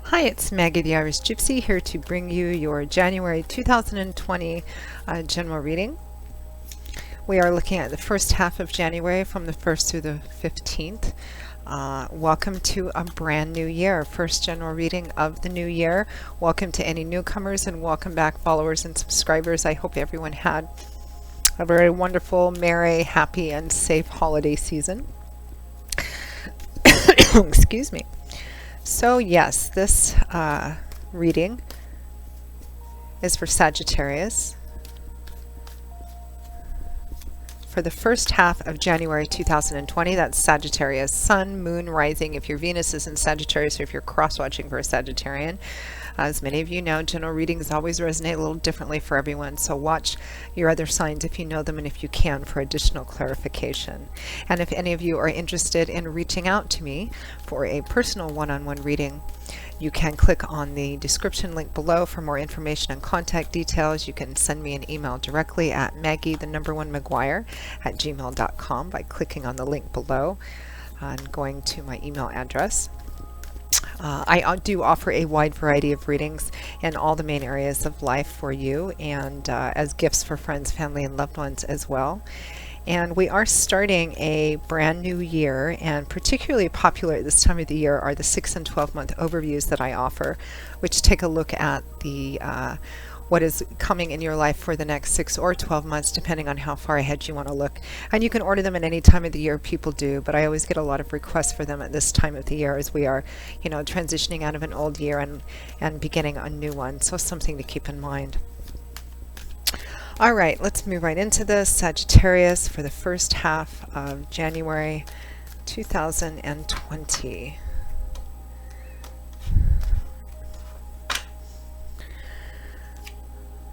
Hi, it's Maggie the Irish Gypsy here to bring you your January 2020 general reading. We are looking at the first half of January from the 1st through the 15th. Welcome to a brand new year, first general reading of the new year. Welcome to any newcomers and welcome back followers and subscribers. I hope everyone had a very wonderful, merry, happy, and safe holiday season. Excuse me. So yes, this reading is for Sagittarius for the first half of January 2020. That's Sagittarius, Sun, Moon, Rising. If your Venus is in Sagittarius or if you're cross-watching for a Sagittarian. As many of you know, general readings always resonate a little differently for everyone, so watch your other signs if you know them and if you can for additional clarification. And if any of you are interested in reaching out to me for a personal one-on-one reading, you can click on the description link below for more information and contact details. You can send me an email directly at maggie1maguire@gmail.com by clicking on the link below and going to my email address. I do offer a wide variety of readings in all the main areas of life for you and as gifts for friends, family, and loved ones as well. And we are starting a brand new year, and particularly popular at this time of the year are the 6 and 12-month overviews that I offer, which take a look at the what is coming in your life for the next 6 or 12 months, depending on how far ahead you want to look. And you can order them at any time of the year, people do, but I always get a lot of requests for them at this time of the year as we are, transitioning out of an old year and beginning a new one. So something to keep in mind. All right, let's move right into this. Sagittarius for the first half of January 2020.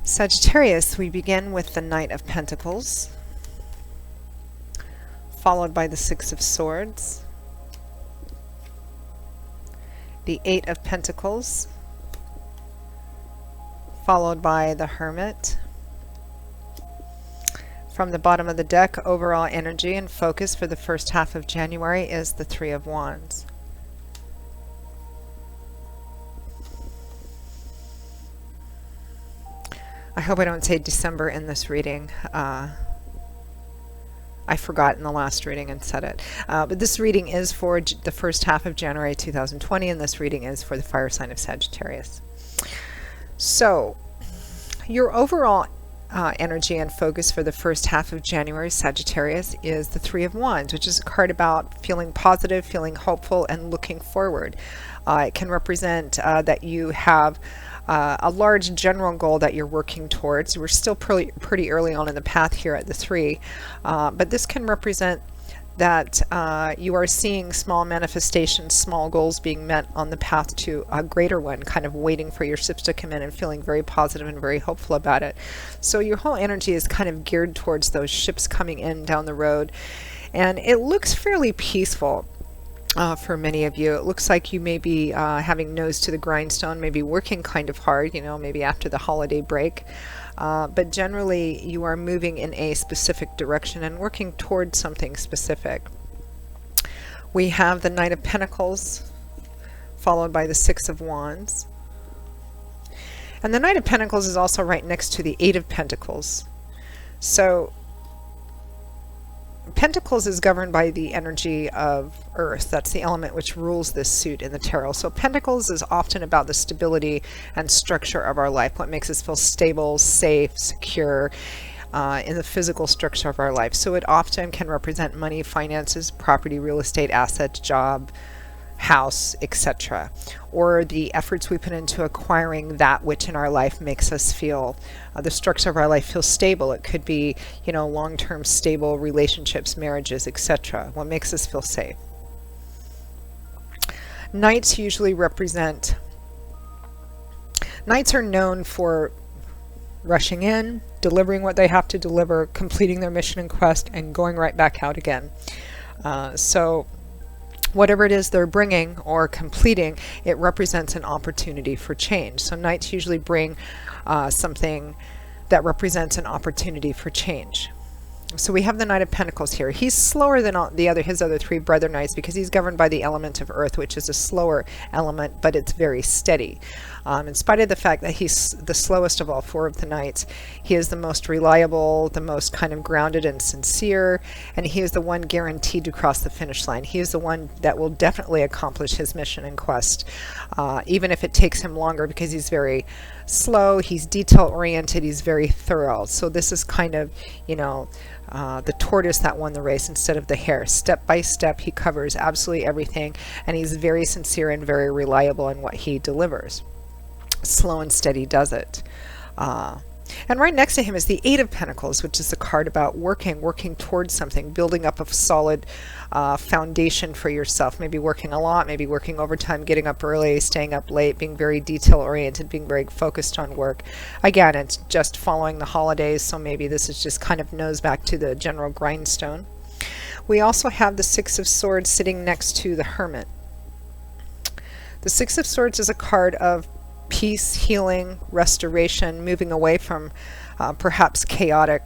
Sagittarius, we begin with the Knight of Pentacles, followed by the Six of Swords, the Eight of Pentacles, followed by the Hermit. From the bottom of the deck, overall energy and focus for the first half of January is the Three of Wands. I hope I don't say December in this reading. I forgot in the last reading and said it. But this reading is for the first half of January 2020, and this reading is for the fire sign of Sagittarius. So, your overall energy and focus for the first half of January, Sagittarius, is the Three of Wands, which is a card about feeling positive, feeling hopeful, and looking forward. It can represent that you have a large general goal that you're working towards. We're still pretty early on in the path here at the 3, but this can represent that you are seeing small manifestations, small goals being met on the path to a greater one, kind of waiting for your ships to come in and feeling very positive and very hopeful about it. So your whole energy is kind of geared towards those ships coming in down the road, and it looks fairly peaceful. For many of you, it looks like you may be having nose to the grindstone, maybe working kind of hard, maybe after the holiday break. But generally, you are moving in a specific direction and working towards something specific. We have the Knight of Pentacles, followed by the Six of Wands. And the Knight of Pentacles is also right next to the Eight of Pentacles. So, Pentacles is governed by the energy of Earth. That's the element which rules this suit in the tarot. So Pentacles is often about the stability and structure of our life, what makes us feel stable, safe, secure in the physical structure of our life. So it often can represent money, finances, property, real estate, assets, job, house, etc. Or the efforts we put into acquiring that which in our life makes us feel the structure of our life feels stable. It could be, long-term stable relationships, marriages, etc. What makes us feel safe. Knights usually represent, Knights are known for rushing in, delivering what they have to deliver, completing their mission and quest, and going right back out again. So whatever it is they're bringing or completing, it represents an opportunity for change. So Knights usually bring something that represents an opportunity for change. So we have the Knight of Pentacles here. He's slower than all his other three brother knights because he's governed by the element of earth, which is a slower element, but it's very steady. In spite of the fact that he's the slowest of all four of the knights, he is the most reliable, the most kind of grounded and sincere, and he is the one guaranteed to cross the finish line. He is the one that will definitely accomplish his mission and quest, even if it takes him longer, because he's very slow, he's detail oriented, he's very thorough. So this is kind of, you know, the tortoise that won the race instead of the hare. Step by step, he covers absolutely everything, and he's very sincere and very reliable in what he delivers. Slow and steady does it. And right next to him is the Eight of Pentacles, which is a card about working towards something, building up a solid foundation for yourself, maybe working a lot, maybe working overtime, getting up early, staying up late, being very detail oriented, being very focused on work. Again, it's just following the holidays, so maybe this is just kind of nose back to the general grindstone. We also have the Six of Swords sitting next to the Hermit. The Six of Swords is a card of peace, healing, restoration, moving away from perhaps chaotic,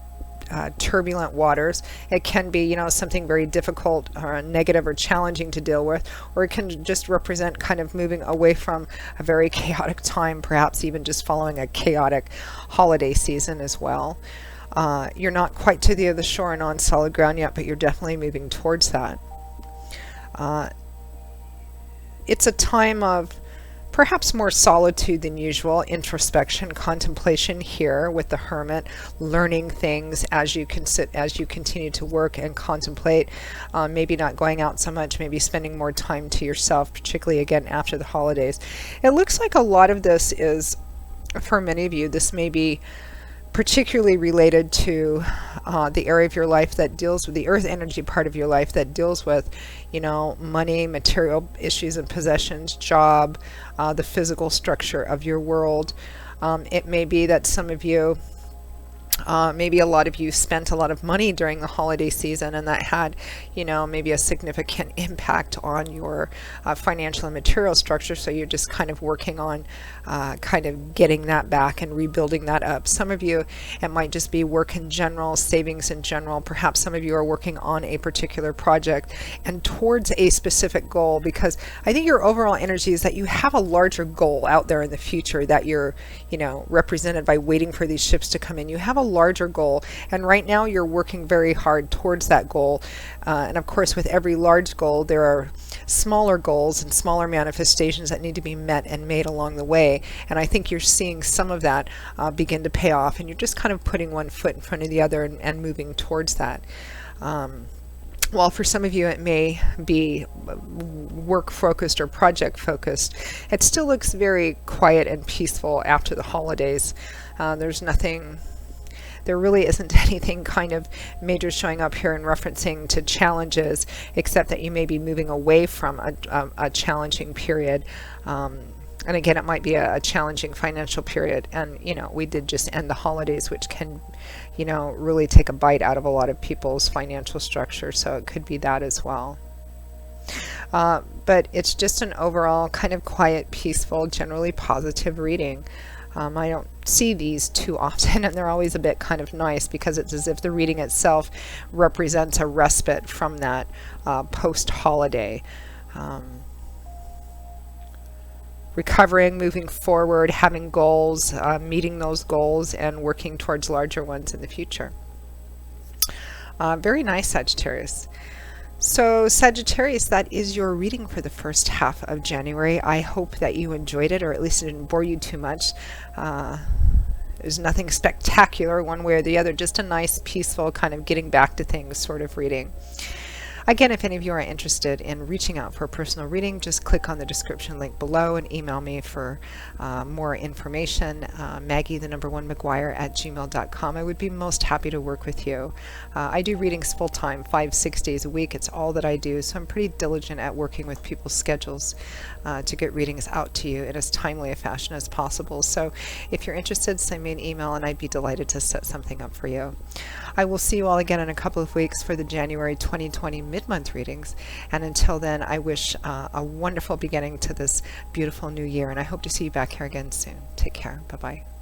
turbulent waters. It can be, you know, something very difficult or negative or challenging to deal with, or it can just represent kind of moving away from a very chaotic time, perhaps even just following a chaotic holiday season as well. You're not quite to the other shore and on solid ground yet, but you're definitely moving towards that. It's a time of perhaps more solitude than usual, introspection, contemplation here with the Hermit, learning things as you continue to work and contemplate, maybe not going out so much, maybe spending more time to yourself, particularly again after the holidays. It looks like a lot of this is, for many of you, this may be particularly related to the area of your life that deals with the earth energy part of your life that deals with, you know, money, material issues and possessions, job, the physical structure of your world. It may be that some of you, maybe a lot of you spent a lot of money during the holiday season, and that had, you know, maybe a significant impact on your financial and material structure. So you're just kind of working on kind of getting that back and rebuilding that up. Some of you, it might just be work in general, savings in general. Perhaps some of you are working on a particular project and towards a specific goal, because I think your overall energy is that you have a larger goal out there in the future that you're, you know, represented by waiting for these ships to come in. You have a larger goal, and right now you're working very hard towards that goal. And of course, with every large goal, there are smaller goals and smaller manifestations that need to be met and made along the way. And I think you're seeing some of that begin to pay off, and you're just kind of putting one foot in front of the other and moving towards that. While for some of you it may be work focused or project focused, it still looks very quiet and peaceful after the holidays. There really isn't anything kind of major showing up here in referencing to challenges, except that you may be moving away from a challenging period. And again, it might be a challenging financial period. And, you know, we did just end the holidays, which can, you know, really take a bite out of a lot of people's financial structure. So it could be that as well. But it's just an overall kind of quiet, peaceful, generally positive reading. I don't see these too often, and they're always a bit kind of nice, because it's as if the reading itself represents a respite from that post-holiday. Recovering, moving forward, having goals, meeting those goals, and working towards larger ones in the future. Very nice, Sagittarius. So Sagittarius, that is your reading for the first half of January. I hope that you enjoyed it, or at least it didn't bore you too much. There's nothing spectacular one way or the other, just a nice, peaceful, kind of getting back to things sort of reading. Again, if any of you are interested in reaching out for a personal reading, just click on the description link below and email me for more information. Maggie, the number 1 McGuire at gmail.com. I would be most happy to work with you. I do readings full-time, 5-6 days a week. It's all that I do, so I'm pretty diligent at working with people's schedules to get readings out to you in as timely a fashion as possible. So if you're interested, send me an email and I'd be delighted to set something up for you. I will see you all again in a couple of weeks for the January 2020 mid-month readings. And until then, I wish a wonderful beginning to this beautiful new year. And I hope to see you back here again soon. Take care. Bye-bye.